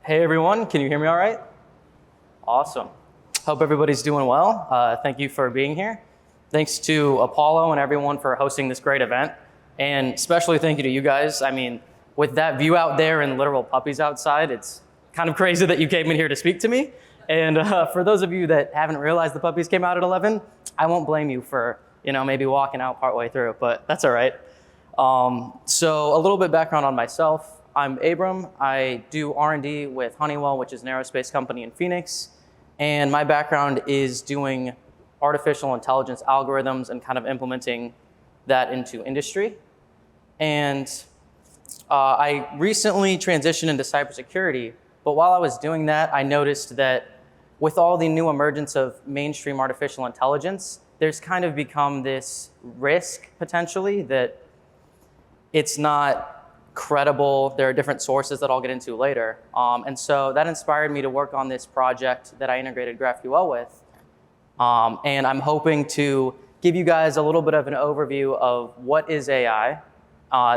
Hey everyone, can you hear me all right? Awesome. Hope everybody's doing well. Thank you for being here. Thanks to Apollo and everyone for hosting this great event. And especially thank you to you guys. I mean, with that view out there and literal puppies outside, it's kind of crazy that you came in here to speak to me. And for those of you that haven't realized the puppies came out at 11, I won't blame you for, maybe walking out partway through, but that's all right. So a little bit background on myself. I'm Abrahm. I do R&D with Honeywell, which is an aerospace company in Phoenix. And my background is doing artificial intelligence algorithms and kind of implementing that into industry. And I recently transitioned into cybersecurity. But while I was doing that, I noticed that with all the new emergence of mainstream artificial intelligence, there's kind of become this risk potentially that it's not credible. There are different sources that I'll get into later. And so that inspired me to work on this project that I integrated GraphQL with. And I'm hoping to give you guys a little bit of an overview of what is AI,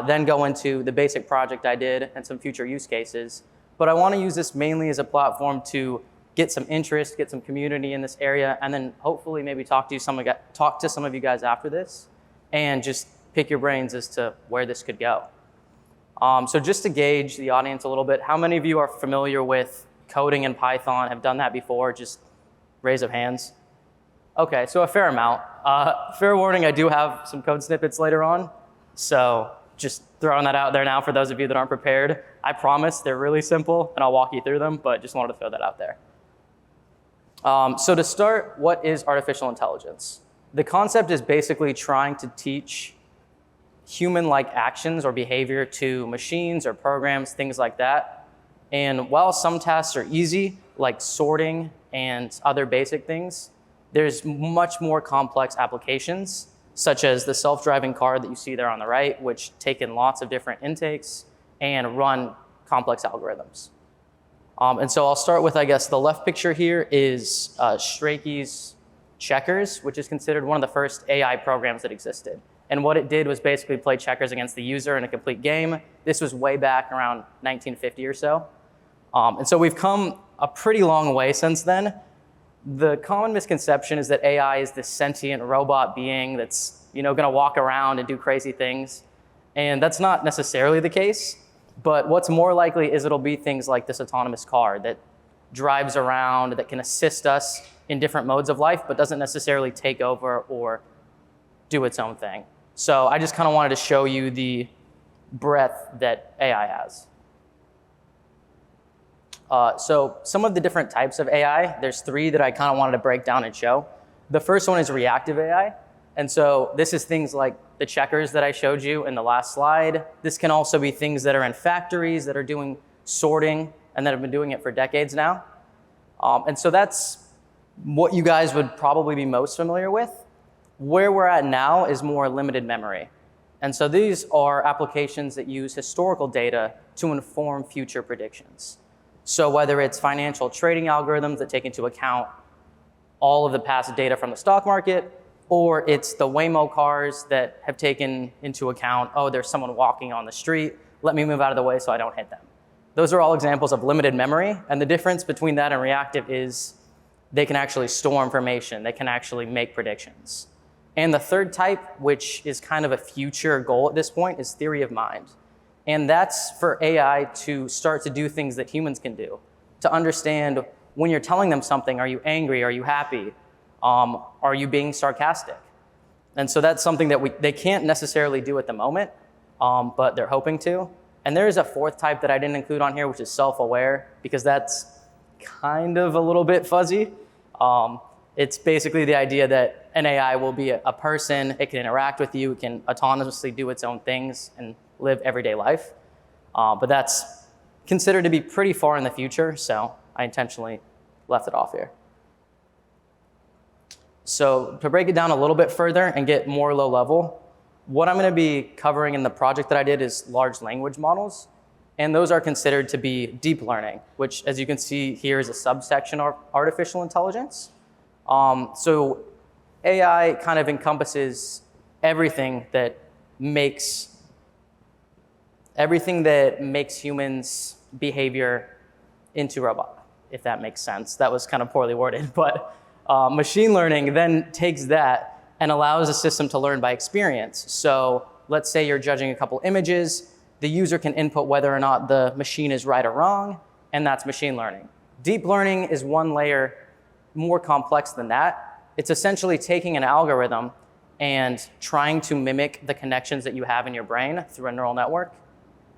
then go into the basic project I did and some future use cases. But I want to use this mainly as a platform to get some interest, get some community in this area, and then hopefully maybe talk to some of you guys after this and just pick your brains as to where this could go. So just to gauge the audience a little bit, how many of you are familiar with coding in Python, have done that before? Just raise of hands. Okay, so a fair amount. Fair warning, I do have some code snippets later on. So just throwing that out there now for those of you that aren't prepared. I promise they're really simple and I'll walk you through them, but just wanted to throw that out there. So to start, what is artificial intelligence? The concept is basically trying to teach human-like actions or behavior to machines or programs, things like that. And while some tasks are easy, like sorting and other basic things, there's much more complex applications, such as the self-driving car that you see there on the right, which take in lots of different intakes and run complex algorithms. And so I'll start with, I guess, the left picture here is Strachey's Checkers, which is considered one of the first AI programs that existed. And what it did was basically play checkers against the user in a complete game. This was way back around 1950 or so. And so we've come a pretty long way since then. The common misconception is that AI is this sentient robot being that's gonna walk around and do crazy things. And that's not necessarily the case. But what's more likely is it'll be things like this autonomous car that drives around, that can assist us in different modes of life, but doesn't necessarily take over or do its own thing. So I just kind of wanted to show you the breadth that AI has. So some of the different types of AI, there's three that I kind of wanted to break down and show. The first one is reactive AI. And so this is things like the checkers that I showed you in the last slide. This can also be things that are in factories that are doing sorting and that have been doing it for decades now. And so that's what you guys would probably be most familiar with. Where we're at now is more limited memory. And so these are applications that use historical data to inform future predictions. So whether it's financial trading algorithms that take into account all of the past data from the stock market, or it's the Waymo cars that have taken into account, oh, there's someone walking on the street, let me move out of the way so I don't hit them. Those are all examples of limited memory, and the difference between that and reactive is they can actually store information, they can actually make predictions. And the third type, which is kind of a future goal at this point, is theory of mind. And that's for AI to start to do things that humans can do, to understand when you're telling them something, are you angry, are you happy, are you being sarcastic? And so that's something that they can't necessarily do at the moment, but they're hoping to. And there is a fourth type that I didn't include on here, which is self-aware, because that's kind of a little bit fuzzy. It's basically the idea that an AI will be a person, it can interact with you, it can autonomously do its own things and live everyday life. But that's considered to be pretty far in the future, so I intentionally left it off here. So to break it down a little bit further and get more low level, what I'm gonna be covering in the project that I did is large language models. And those are considered to be deep learning, which as you can see here is a subsection of artificial intelligence. So AI kind of encompasses everything that makes humans' behavior into robot, if that makes sense. That was kind of poorly worded, but machine learning then takes that and allows the system to learn by experience. So let's say you're judging a couple images, the user can input whether or not the machine is right or wrong, and that's machine learning. Deep learning is one layer more complex than that. It's essentially taking an algorithm and trying to mimic the connections that you have in your brain through a neural network.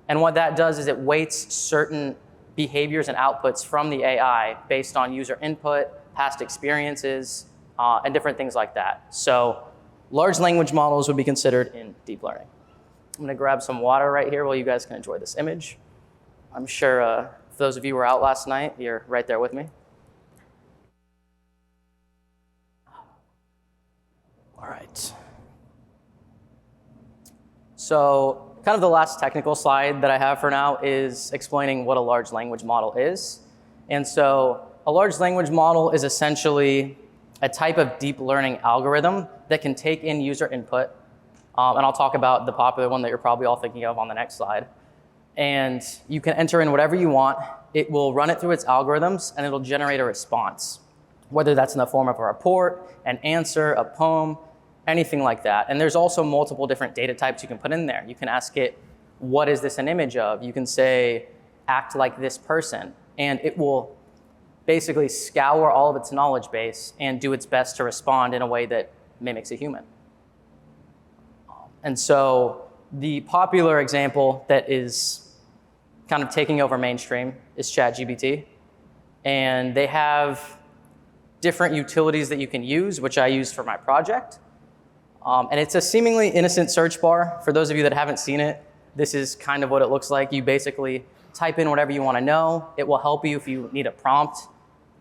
And what that does is it weights certain behaviors and outputs from the AI based on user input, past experiences, and different things like that. So large language models would be considered in deep learning. I'm gonna grab some water right here while you guys can enjoy this image. I'm sure if those of you who were out last night, you're right there with me. All right. So kind of the last technical slide that I have for now is explaining what a large language model is. And so a large language model is essentially a type of deep learning algorithm that can take in user input. And I'll talk about the popular one that you're probably all thinking of on the next slide. And you can enter in whatever you want. It will run it through its algorithms, and it'll generate a response, whether that's in the form of a report, an answer, a poem, anything like that. And there's also multiple different data types you can put in there. You can ask it, what is this an image of? You can say, act like this person. And it will basically scour all of its knowledge base and do its best to respond in a way that mimics a human. And so the popular example that is kind of taking over mainstream is ChatGPT. And they have different utilities that you can use, which I use for my project. And it's a seemingly innocent search bar. For those of you that haven't seen it, this is kind of what it looks like. You basically type in whatever you want to know. It will help you if you need a prompt.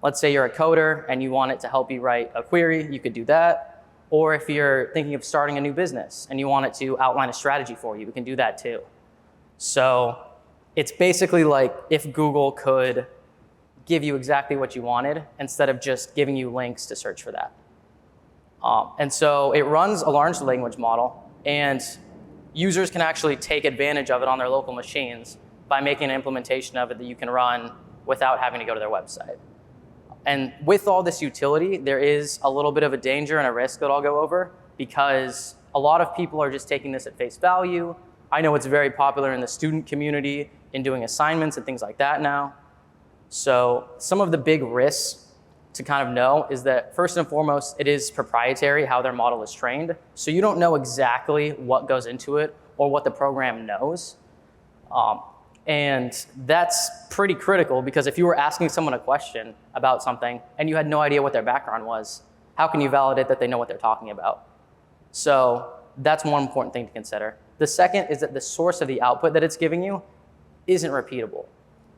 Let's say you're a coder and you want it to help you write a query, you could do that. Or if you're thinking of starting a new business and you want it to outline a strategy for you, we can do that too. So it's basically like if Google could give you exactly what you wanted instead of just giving you links to search for that. And so it runs a large language model, and users can actually take advantage of it on their local machines by making an implementation of it that you can run without having to go to their website. And with all this utility, there is a little bit of a danger and a risk that I'll go over, because a lot of people are just taking this at face value. I know it's very popular in the student community in doing assignments and things like that now. So some of the big risks to kind of know is that first and foremost, it is proprietary how their model is trained. So you don't know exactly what goes into it or what the program knows. And that's pretty critical, because if you were asking someone a question about something and you had no idea what their background was, how can you validate that they know what they're talking about? So that's one important thing to consider. The second is that the source of the output that it's giving you isn't repeatable.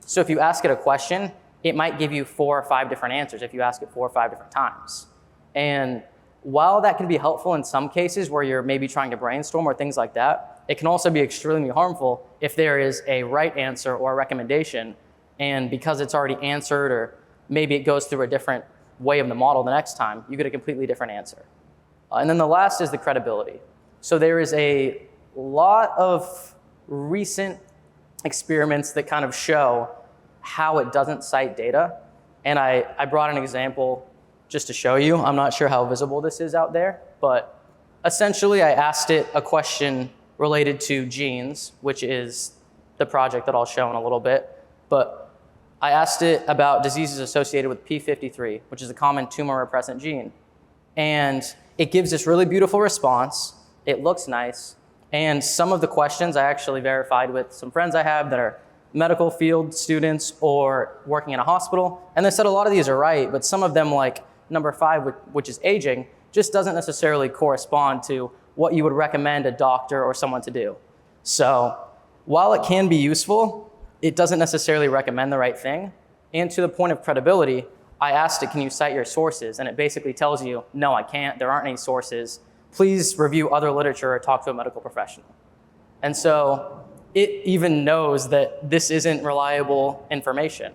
So if you ask it a question, it might give you 4 or 5 different answers if you ask it 4 or 5 different times. And while that can be helpful in some cases where you're maybe trying to brainstorm or things like that, it can also be extremely harmful if there is a right answer or a recommendation, and because it's already answered, or maybe it goes through a different way of the model the next time, you get a completely different answer. And then the last is the credibility. So there is a lot of recent experiments that kind of show how it doesn't cite data. And I brought an example just to show you. I'm not sure how visible this is out there, but essentially I asked it a question related to genes, which is the project that I'll show in a little bit. But I asked it about diseases associated with P53, which is a common tumor repressant gene. And it gives this really beautiful response. It looks nice. And some of the questions I actually verified with some friends I have that are medical field students or working in a hospital. And they said a lot of these are right, but some of them, like number 5, which is aging, just doesn't necessarily correspond to what you would recommend a doctor or someone to do. So while it can be useful, it doesn't necessarily recommend the right thing. And to the point of credibility, I asked it, can you cite your sources? And it basically tells you, no, I can't. There aren't any sources. Please review other literature or talk to a medical professional. And so it even knows that this isn't reliable information.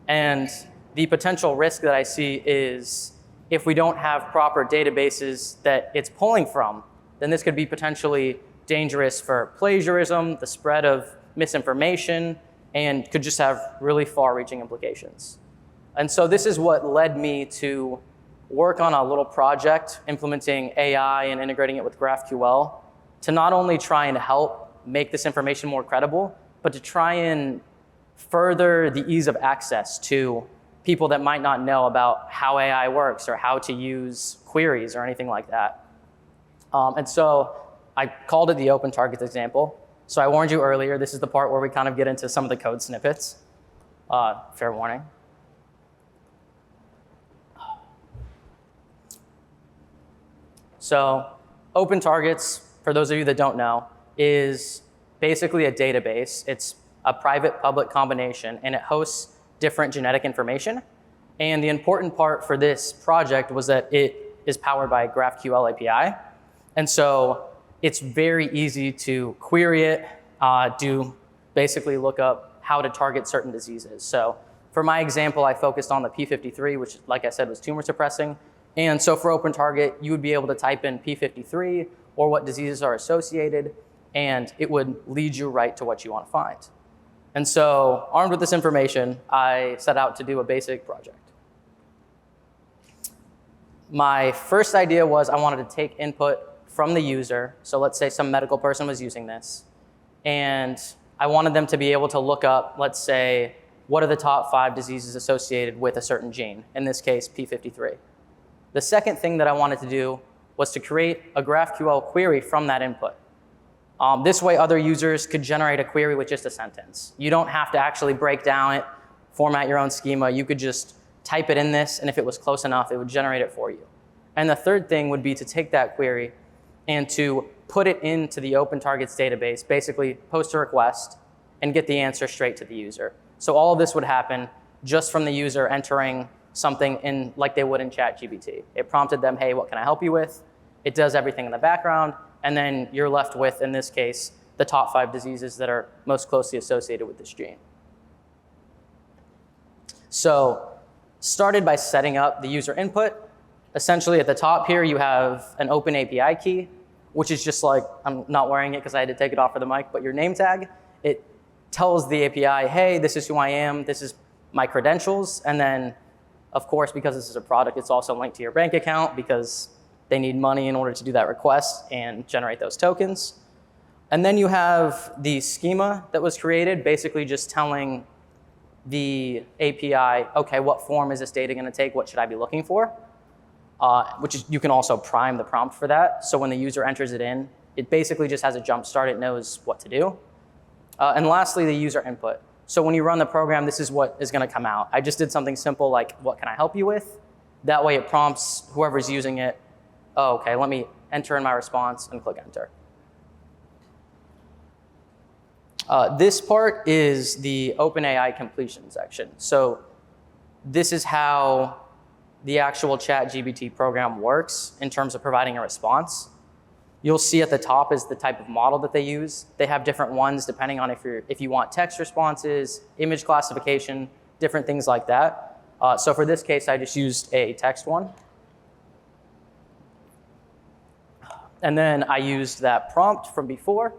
And the potential risk that I see is if we don't have proper databases that it's pulling from, then this could be potentially dangerous for plagiarism, the spread of misinformation, and could just have really far-reaching implications. And so this is what led me to work on a little project implementing AI and integrating it with GraphQL to not only try and help make this information more credible, but to try and further the ease of access to people that might not know about how AI works or how to use queries or anything like that. And so I called it the open targets example. So I warned you earlier, this is the part where we kind of get into some of the code snippets. Fair warning. So open targets, for those of you that don't know, is basically a database. It's a private-public combination, and it hosts different genetic information. And the important part for this project was that it is powered by GraphQL API. And so it's very easy to query it, basically look up how to target certain diseases. So for my example, I focused on the P53, which, like I said, was tumor suppressing. And so for open target, you would be able to type in P53 or what diseases are associated, and it would lead you right to what you want to find. And so armed with this information, I set out to do a basic project. My first idea was I wanted to take input from the user. So let's say some medical person was using this, and I wanted them to be able to look up, let's say, what are the top 5 diseases associated with a certain gene, in this case, P53. The second thing that I wanted to do was to create a GraphQL query from that input. This way, other users could generate a query with just a sentence. You don't have to actually break down it, format your own schema. You could just type it in this, and if it was close enough, it would generate it for you. And the third thing would be to take that query and to put it into the Open Targets database, basically post a request and get the answer straight to the user. So all of this would happen just from the user entering something in like they would in ChatGPT. It prompted them, hey, what can I help you with? It does everything in the background, and then you're left with, in this case, the top 5 diseases that are most closely associated with this gene. So started by setting up the user input. Essentially at the top here, you have an open API key, which is just like, I'm not wearing it because I had to take it off for the mic, but your name tag. It tells the API, hey, this is who I am, this is my credentials, and then of course, because this is a product, it's also linked to your bank account because they need money in order to do that request and generate those tokens. And then you have the schema that was created, basically just telling the API, okay, what form is this data going to take? What should I be looking for? Which is, you can also prime the prompt for that. So when the user enters it in, it basically just has a jump start. It knows what to do. And lastly, the user input. So when you run the program, this is what is going to come out. I just did something simple like, what can I help you with? That way it prompts whoever's using it, oh, okay, let me enter in my response and click enter. This part is the OpenAI completion section. So this is how the actual ChatGPT program works in terms of providing a response. You'll see at the top is the type of model that they use. They have different ones depending on if you want text responses, image classification, different things like that. So for this case, I just used a text one. And then I used that prompt from before,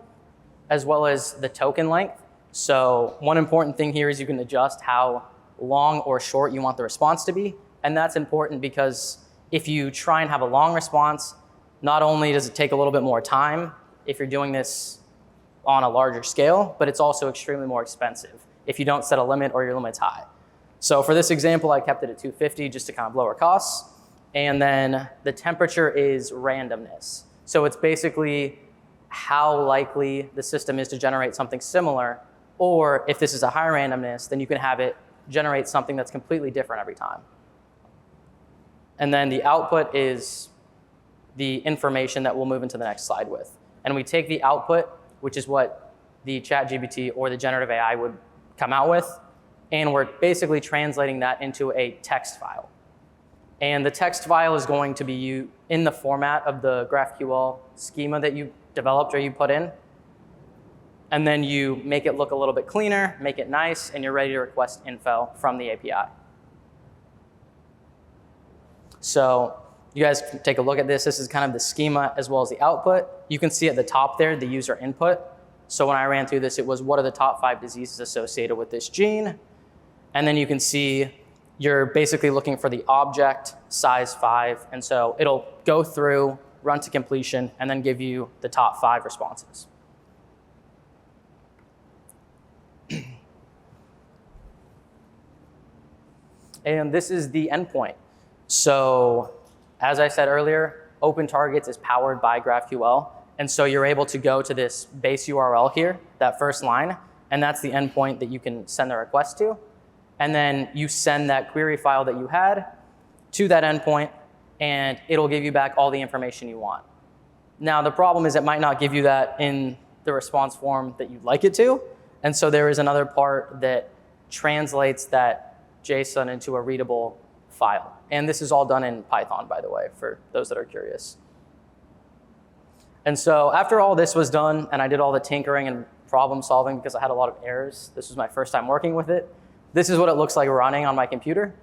as well as the token length. So one important thing here is you can adjust how long or short you want the response to be. And that's important because if you try and have a long response, not only does it take a little bit more time if you're doing this on a larger scale, but it's also extremely more expensive if you don't set a limit or your limit's high. So for this example, I kept it at 250 just to kind of lower costs. And then the temperature is randomness. So it's basically how likely the system is to generate something similar, or if this is a high randomness, then you can have it generate something that's completely different every time. And then the output is the information that we'll move into the next slide with. And we take the output, which is what the ChatGPT or the generative AI would come out with, and we're basically translating that into a text file. And the text file is going to be in the format of the GraphQL schema that you developed or you put in. And then you make it look a little bit cleaner, make it nice, and you're ready to request info from the API. So you guys can take a look at this. This is kind of the schema as well as the output. You can see at the top there the user input. So when I ran through this, it was what are the top 5 diseases associated with this gene? And then you can see you're basically looking for the object, size 5. And so it'll go through, run to completion, and then give you the top 5 responses. And this is the endpoint. So as I said earlier, OpenTargets is powered by GraphQL. And so you're able to go to this base URL here, that first line, and that's the endpoint that you can send the request to. And then you send that query file that you had to that endpoint, and it'll give you back all the information you want. Now, the problem is it might not give you that in the response form that you'd like it to. And so there is another part that translates that JSON into a readable file. And this is all done in Python, by the way, for those that are curious. And so after all this was done, and I did all the tinkering and problem solving because I had a lot of errors, this was my first time working with it, this is what it looks like running on my computer.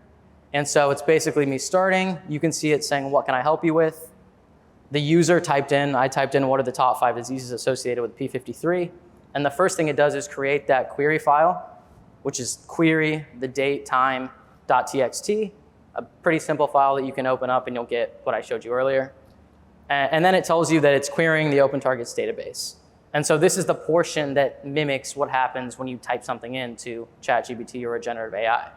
And so it's basically me starting. You can see it saying, what can I help you with? The user I typed in what are the top 5 diseases associated with P53. And the first thing it does is create that query file, which is query, the date, time, .txt, a pretty simple file that you can open up and you'll get what I showed you earlier. And then it tells you that it's querying the OpenTargets database. And so this is the portion that mimics what happens when you type something into ChatGPT or a generative AI.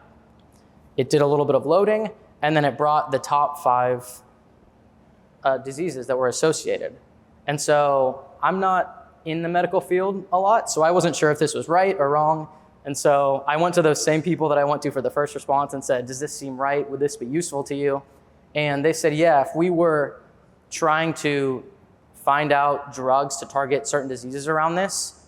It did a little bit of loading, and then it brought the top 5 diseases that were associated. And so I'm not in the medical field a lot, so I wasn't sure if this was right or wrong. And so I went to those same people that I went to for the first response and said, does this seem right? Would this be useful to you? And they said, yeah, if we were trying to find out drugs to target certain diseases around this,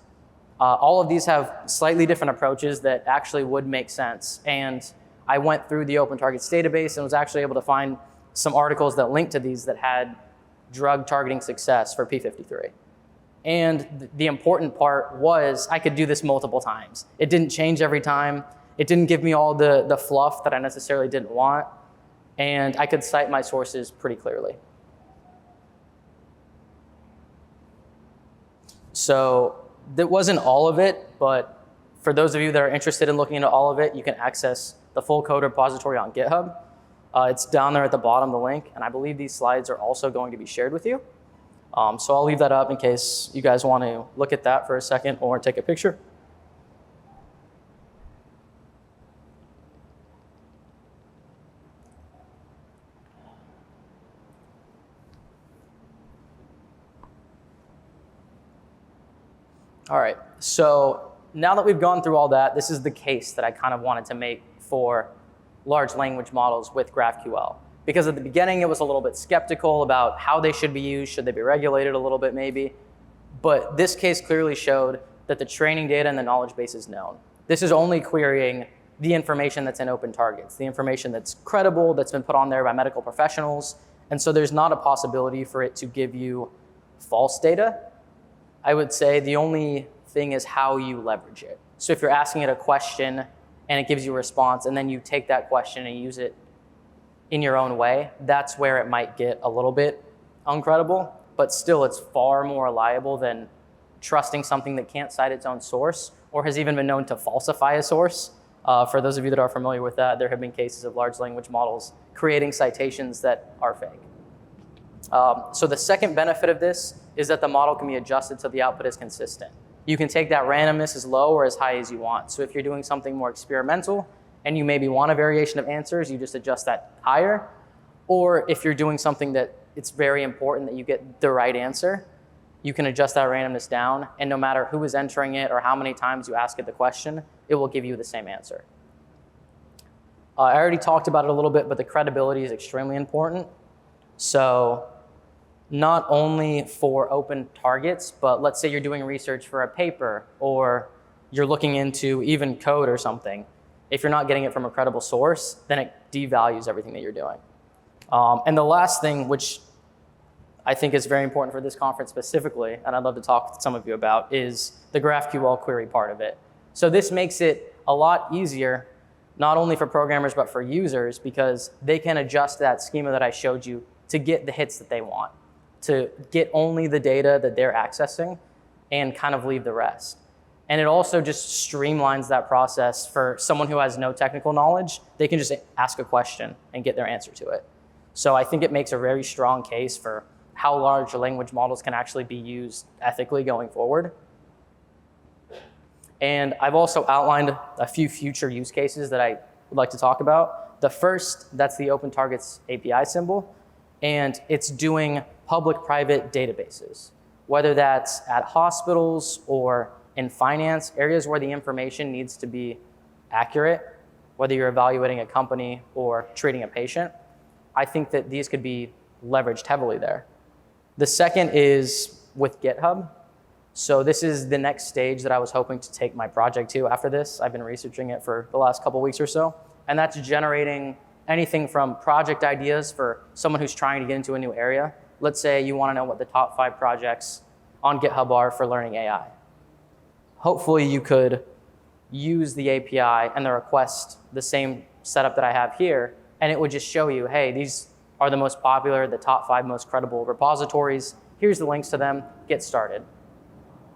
all of these have slightly different approaches that actually would make sense. And I went through the OpenTargets database and was actually able to find some articles that linked to these that had drug targeting success for P53. And the important part was I could do this multiple times. It didn't change every time. It didn't give me all the fluff that I necessarily didn't want. And I could cite my sources pretty clearly. So that wasn't all of it, but for those of you that are interested in looking into all of it, you can access the full code repository on GitHub. It's down there at the bottom, the link, and I believe these slides are also going to be shared with you. So I'll leave that up in case you guys want to look at that for a second or take a picture. All right, so now that we've gone through all that, this is the case that I kind of wanted to make for large language models with GraphQL. Because at the beginning, it was a little bit skeptical about how they should be used. Should they be regulated a little bit maybe? But this case clearly showed that the training data and the knowledge base is known. This is only querying the information that's in OpenTargets, the information that's credible, that's been put on there by medical professionals. And so there's not a possibility for it to give you false data. I would say the only thing is how you leverage it. So if you're asking it a question and it gives you a response, and then you take that question and use it in your own way, that's where it might get a little bit uncredible, but still it's far more reliable than trusting something that can't cite its own source or has even been known to falsify a source. For those of you that are familiar with that, there have been cases of large language models creating citations that are fake. So the second benefit of this is that the model can be adjusted so the output is consistent. You can take that randomness as low or as high as you want. So if you're doing something more experimental and you maybe want a variation of answers, you just adjust that higher. Or if you're doing something that it's very important that you get the right answer, you can adjust that randomness down. And no matter who is entering it or how many times you ask it the question, it will give you the same answer. I already talked about it a little bit, but the credibility is extremely important. So not only for OpenTargets, but let's say you're doing research for a paper or you're looking into even code or something. If you're not getting it from a credible source, then it devalues everything that you're doing. And the last thing, which I think is very important for this conference specifically, and I'd love to talk to some of you about, is the GraphQL query part of it. So this makes it a lot easier, not only for programmers, but for users, because they can adjust that schema that I showed you to get the hits that they want, to get only the data that they're accessing. and kind of leave the rest. And it also just streamlines that process for someone who has no technical knowledge. They can just ask a question and get their answer to it. So I think it makes a very strong case for how large language models can actually be used ethically going forward. And I've also outlined a few future use cases that I would like to talk about. The first, that's the Open Targets API symbol, and it's doing public-private databases, whether that's at hospitals or in finance, areas where the information needs to be accurate, whether you're evaluating a company or treating a patient. I think that these could be leveraged heavily there. The second is with GitHub. So this is the next stage that I was hoping to take my project to after this. I've been researching it for the last couple weeks or so. And that's generating anything from project ideas for someone who's trying to get into a new area. Let's say you want to know what the top 5 projects on GitHub are for learning AI. Hopefully you could use the API and the request the same setup that I have here, and it would just show you, hey, these are the most popular, the top 5 most credible repositories. Here's the links to them, get started.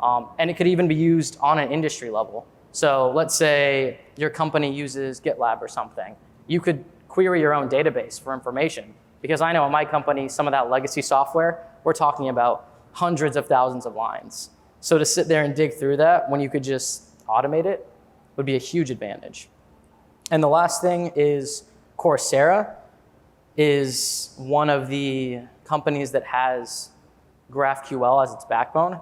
And it could even be used on an industry level. So let's say your company uses GitLab or something. You could query your own database for information. Because I know in my company, some of that legacy software, we're talking about hundreds of thousands of lines. So to sit there and dig through that when you could just automate it would be a huge advantage. And the last thing is Coursera is one of the companies that has GraphQL as its backbone.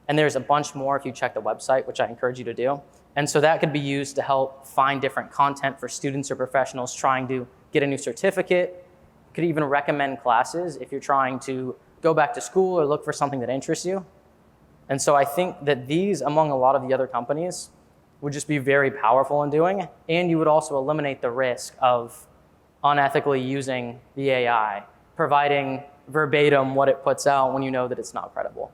And there's a bunch more if you check the website, which I encourage you to do. And so that could be used to help find different content for students or professionals trying to get a new certificate. Could even recommend classes if you're trying to go back to school or look for something that interests you. And so I think that these, among a lot of the other companies, would just be very powerful in doing. And you would also eliminate the risk of unethically using the AI, providing verbatim what it puts out when you know that it's not credible.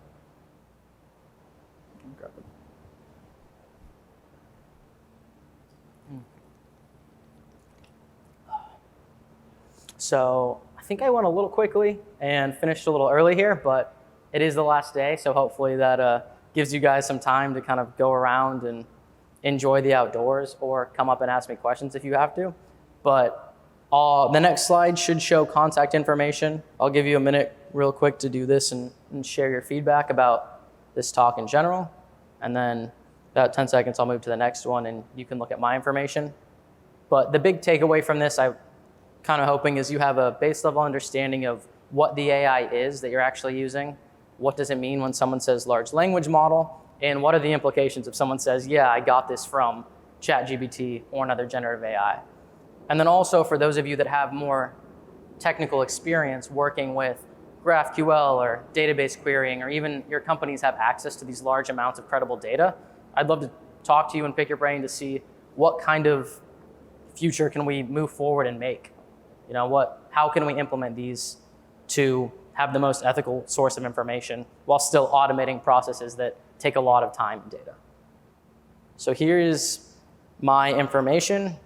So I think I went a little quickly and finished a little early here, but it is the last day, so hopefully that gives you guys some time to kind of go around and enjoy the outdoors or come up and ask me questions if you have to. But the next slide should show contact information. I'll give you a minute real quick to do this and share your feedback about this talk in general. And then about 10 seconds, I'll move to the next one and you can look at my information. But the big takeaway from this, I'm kind of hoping, is you have a base level understanding of what the AI is that you're actually using. What does it mean when someone says large language model? And what are the implications if someone says, yeah, I got this from ChatGPT or another generative AI? And then also for those of you that have more technical experience working with GraphQL or database querying, or even your companies have access to these large amounts of credible data, I'd love to talk to you and pick your brain to see what kind of future can we move forward and make. You know, how can we implement these to have the most ethical source of information while still automating processes that take a lot of time and data. So here is my information.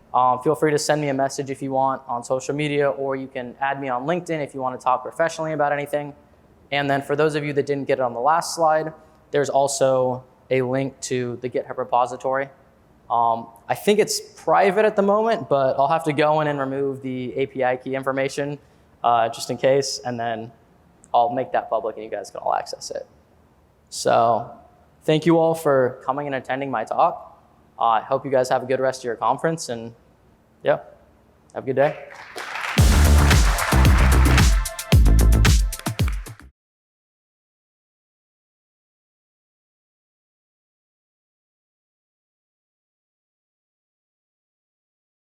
Feel free to send me a message if you want on social media, or you can add me on LinkedIn if you want to talk professionally about anything. And then for those of you that didn't get it on the last slide, there's also a link to the GitHub repository. I think it's private at the moment, but I'll have to go in and remove the API key information just in case, and then I'll make that public and you guys can all access it. So thank you all for coming and attending my talk. I hope you guys have a good rest of your conference, and yeah, have a good day.